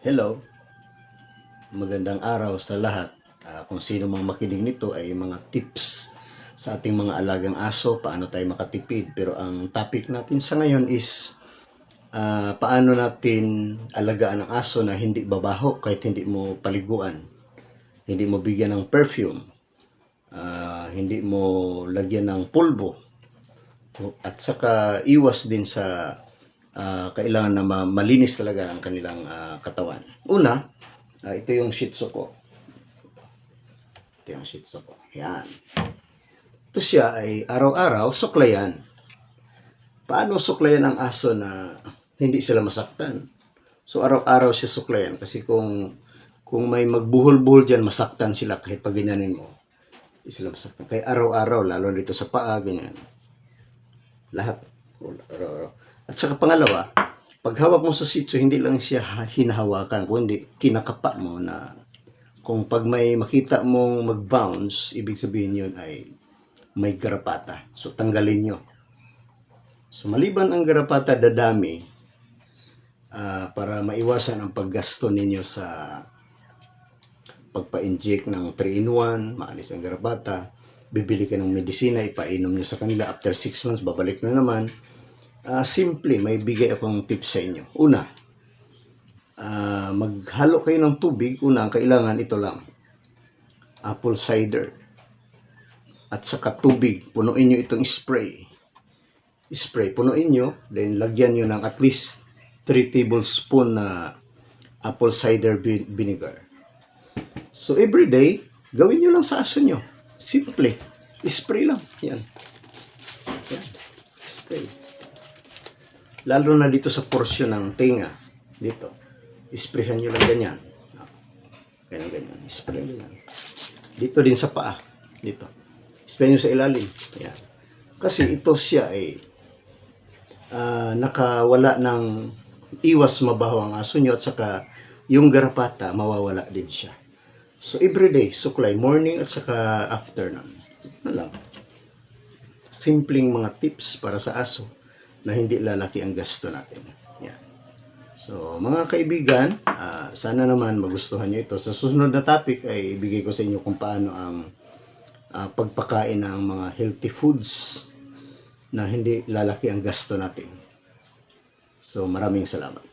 Hello, magandang araw sa lahat. Kung sino mang makinig nito ay mga tips sa ating mga alagang aso, paano tayo makatipid. Pero ang topic natin sa ngayon is paano natin alagaan ang aso na hindi babaho kahit hindi mo paliguan, hindi mo bigyan ng perfume, hindi mo lagyan ng pulbo, at saka iwas din sa kailangan na malinis talaga ang kanilang katawan. Una, ito yung Shih Tzu ko. Ito yung Shih Tzu ko. Yan. Ito siya ay araw-araw suklayan. Paano suklayan ang aso na hindi sila masaktan? So araw-araw siya suklayan kasi kung may magbuhol-buhol dyan, masaktan sila kahit pag ganyanin mo. Hindi sila masaktan. Kaya araw-araw, lalo dito sa paa, ganyan. Lahat. Araw-araw. At saka pangalawa, pag hawak mo sa Shih Tzu, hindi lang siya hinahawakan, kundi kinakapa mo na kung pag may makita mong mag-bounce, ibig sabihin yun ay may garapata. So tanggalin nyo. So maliban ang garapata dadami, para maiwasan ang paggasto ninyo sa pagpa-inject ng 3-in-1, maalis ang garapata, bibili ka ng medisina, ipainom nyo sa kanila, after 6 months, babalik na naman. Simple, may bigay akong tips sa inyo. Una, maghalo kayo ng tubig. Una, ang kailangan ito lang. Apple cider. At saka tubig. Punuin nyo itong spray. Punuin nyo. Then, lagyan nyo ng at least 3 tablespoon na apple cider vinegar. So, every day, gawin nyo lang sa aso nyo. Simple. Spray lang. Yan. Yan. Spray. Lalo na dito sa porsyon ng tinga. Dito. Isprayhan nyo lang ganyan. Ganyan. Spray nyo lang. Dito din sa paa. Dito. Spray nyo sa ilalim. Ayan. Kasi ito siya ay nakawala ng iwas mabaho ang aso nyo at saka yung garapata mawawala din siya. So everyday, suklay. Morning at saka afternoon. Ano lang. Simpleng mga tips para sa aso na hindi lalaki ang gasto natin. Yan. So, mga kaibigan, sana naman magustuhan nyo ito. Sa susunod na topic ay ibigay ko sa inyo kung paano ang pagpakain ng mga healthy foods na hindi lalaki ang gasto natin. So, maraming salamat.